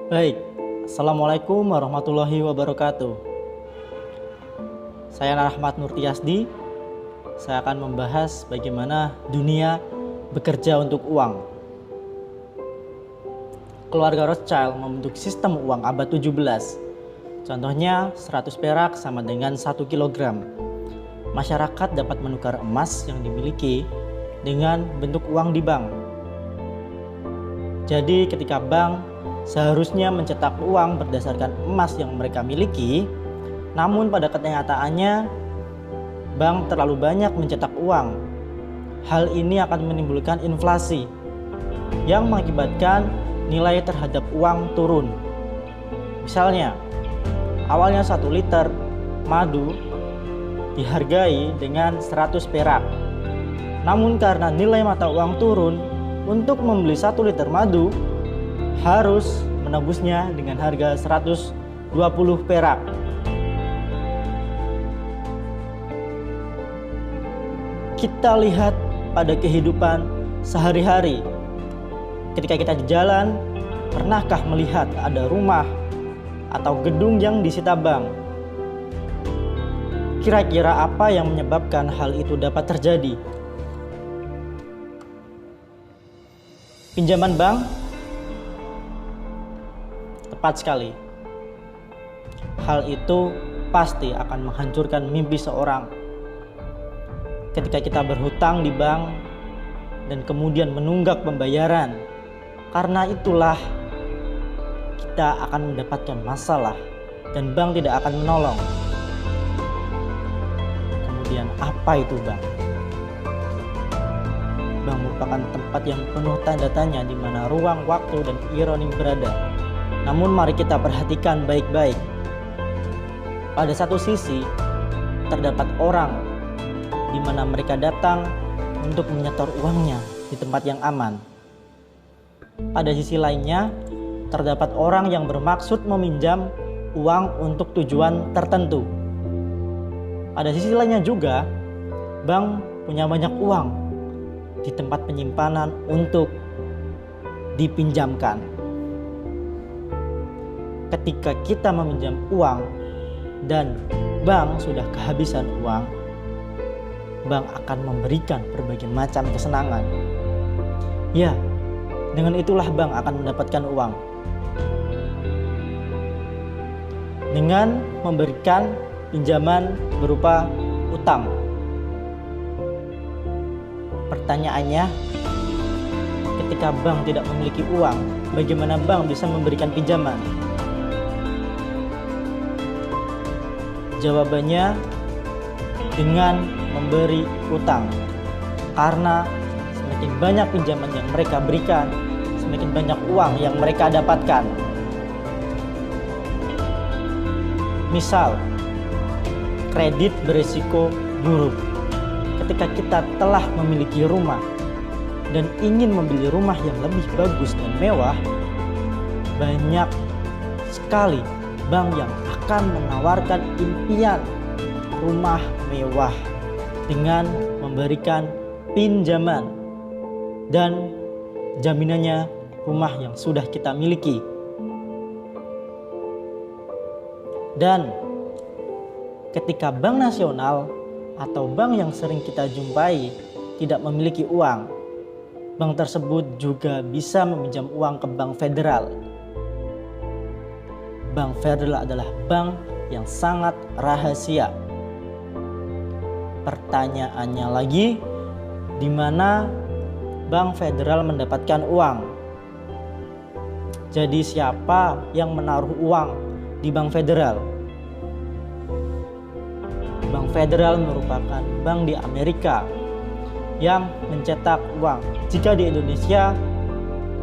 Baik, Assalamualaikum warahmatullahi wabarakatuh. Saya Rahmat Nurtiasdi. Saya akan membahas bagaimana dunia bekerja untuk uang. Keluarga Rothschild membentuk sistem uang abad 17. Contohnya 100 perak sama dengan 1 kilogram. Masyarakat dapat menukar emas yang dimiliki dengan bentuk uang di bank. Jadi ketika bank seharusnya mencetak uang berdasarkan emas yang mereka miliki, namun pada kenyataannya bank terlalu banyak mencetak uang. Hal ini akan menimbulkan inflasi yang mengakibatkan nilai terhadap uang turun. Misalnya, awalnya 1 liter madu dihargai dengan 100 perak. Namun karena nilai mata uang turun, untuk membeli 1 liter madu harus menebusnya dengan harga 120 perak. Kita lihat pada kehidupan sehari-hari. Ketika kita di jalan, pernahkah melihat ada rumah atau gedung yang disita bank? Kira-kira apa yang menyebabkan hal itu dapat terjadi? Pinjaman bank? Tepat sekali. Hal itu pasti akan menghancurkan mimpi seorang. Ketika kita berhutang di bank dan kemudian menunggak pembayaran, karena itulah kita akan mendapatkan masalah dan bank tidak akan menolong. Kemudian apa itu bank? Bank merupakan tempat yang penuh tanda tanya di mana ruang, waktu, dan ironi berada. Namun mari kita perhatikan baik-baik. Pada satu sisi terdapat orang di mana mereka datang untuk menyetor uangnya di tempat yang aman. Pada sisi lainnya, terdapat orang yang bermaksud meminjam uang untuk tujuan tertentu. Pada sisi lainnya juga, bank punya banyak uang di tempat penyimpanan untuk dipinjamkan. Ketika kita meminjam uang dan bank sudah kehabisan uang, bank akan memberikan berbagai macam kesenangan. Ya, dengan itulah bank akan mendapatkan uang. Dengan memberikan pinjaman berupa utang. Pertanyaannya, ketika bank tidak memiliki uang, bagaimana bank bisa memberikan pinjaman? Jawabannya dengan memberi utang. Karena semakin banyak pinjaman yang mereka berikan, semakin banyak uang yang mereka dapatkan. Misal, kredit berisiko buruk. Ketika kita telah memiliki rumah dan ingin membeli rumah yang lebih bagus dan mewah, banyak sekali bank yang akan menawarkan impian rumah mewah dengan memberikan pinjaman dan jaminannya rumah yang sudah kita miliki. Dan ketika bank nasional atau bank yang sering kita jumpai tidak memiliki uang, bank tersebut juga bisa meminjam uang ke bank federal. Bank federal adalah bank yang sangat rahasia. Pertanyaannya lagi, di mana bank federal mendapatkan uang? Jadi siapa yang menaruh uang di bank federal? Bank federal merupakan bank di Amerika yang mencetak uang. Jika di Indonesia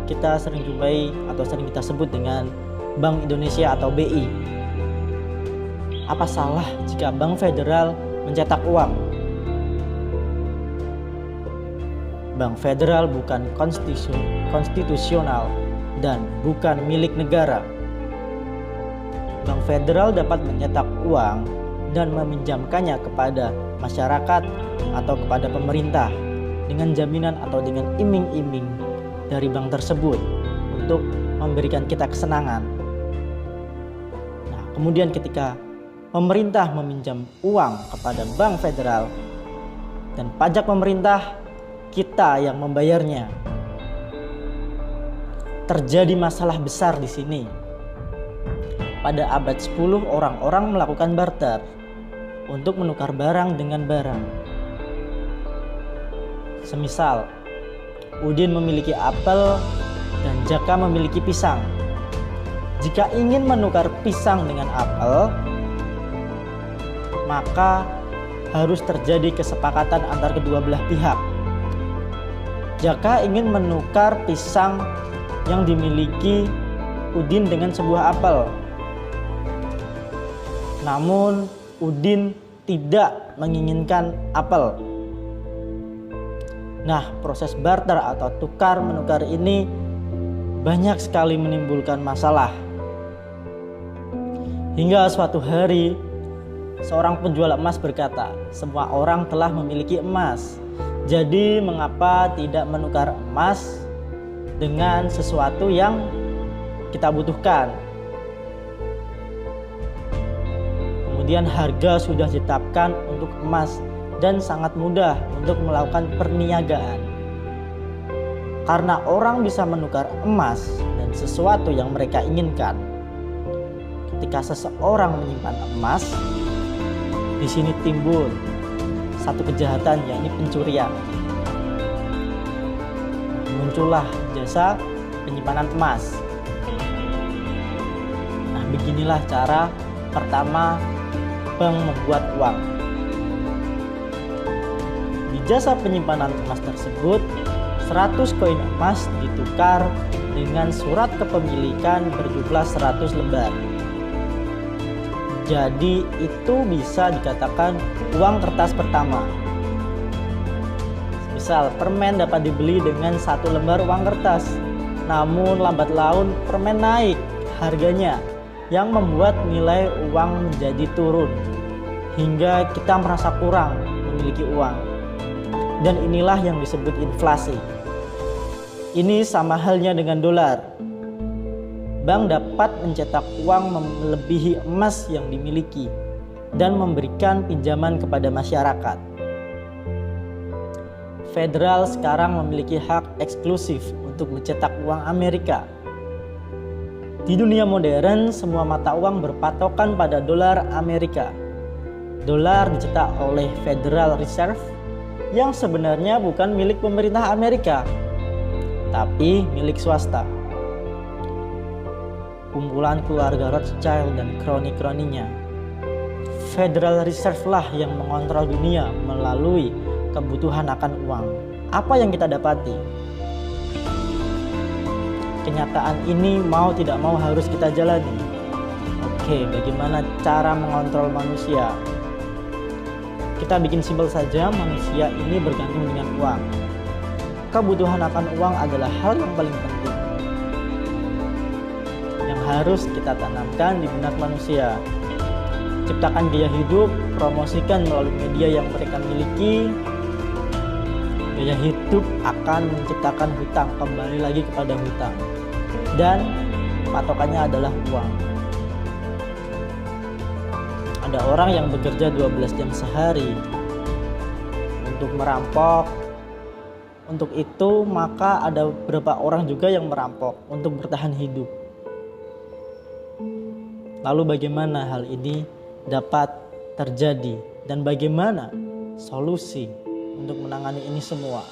kita sering jumpai atau sering kita sebut dengan Bank Indonesia atau BI. Apa salah jika bank federal mencetak uang? Bank federal bukan konstitusional dan bukan milik negara. Bank federal dapat mencetak uang dan meminjamkannya kepada masyarakat atau kepada pemerintah dengan jaminan atau dengan iming-iming dari bank tersebut untuk memberikan kita kesenangan. Nah, kemudian ketika pemerintah meminjam uang kepada bank federal dan pajak pemerintah, kita yang membayarnya. Terjadi masalah besar di sini. Pada abad 10 orang-orang melakukan barter untuk menukar barang dengan barang. Semisal Udin memiliki apel dan Jaka memiliki pisang. Jika ingin menukar pisang dengan apel, maka harus terjadi kesepakatan antar kedua belah pihak. Jaka ingin menukar pisang yang dimiliki Udin dengan sebuah apel. Namun Udin tidak menginginkan apel. Nah, proses barter atau tukar menukar ini banyak sekali menimbulkan masalah. Hingga suatu hari seorang penjual emas berkata, semua orang telah memiliki emas. Jadi mengapa tidak menukar emas dengan sesuatu yang kita butuhkan? Kemudian harga sudah ditetapkan untuk emas dan sangat mudah untuk melakukan perniagaan. Karena orang bisa menukar emas dan sesuatu yang mereka inginkan. Ketika seseorang menyimpan emas, di sini timbul satu kejahatan, yakni pencurian. Muncullah jasa penyimpanan emas. Nah, beginilah cara pertama bank membuat uang. Di jasa penyimpanan emas tersebut, 100 koin emas ditukar dengan surat kepemilikan berjumlah 100 lembar. Jadi itu bisa dikatakan uang kertas pertama. Misal permen dapat dibeli dengan 1 lembar uang kertas. Namun lambat laun permen naik harganya, yang membuat nilai uang menjadi turun hingga kita merasa kurang memiliki uang. Dan inilah yang disebut inflasi. Ini sama halnya dengan dolar. Bank dapat mencetak uang melebihi emas yang dimiliki dan memberikan pinjaman kepada masyarakat. Federal sekarang memiliki hak eksklusif untuk mencetak uang Amerika. Di dunia modern, semua mata uang berpatokan pada dolar Amerika. Dolar dicetak oleh Federal Reserve yang sebenarnya bukan milik pemerintah Amerika, tapi milik swasta. Kumpulan keluarga Rothschild dan kroni-kroninya. Federal Reserve lah yang mengontrol dunia melalui kebutuhan akan uang. Apa yang kita dapati? Kenyataan ini mau tidak mau harus kita jalani. Oke, bagaimana cara mengontrol manusia? Kita bikin simpel saja, manusia ini bergantung dengan uang. Kebutuhan akan uang adalah hal yang paling penting yang harus kita tanamkan di benak manusia. Ciptakan gaya hidup, promosikan melalui media yang mereka miliki. Gaya hidup akan menciptakan hutang, kembali lagi kepada hutang. Dan patokannya adalah uang. Ada orang yang bekerja 12 jam sehari untuk merampok. Untuk itu maka ada beberapa orang juga yang merampok untuk bertahan hidup. Lalu bagaimana hal ini dapat terjadi dan bagaimana solusi untuk menangani ini semua?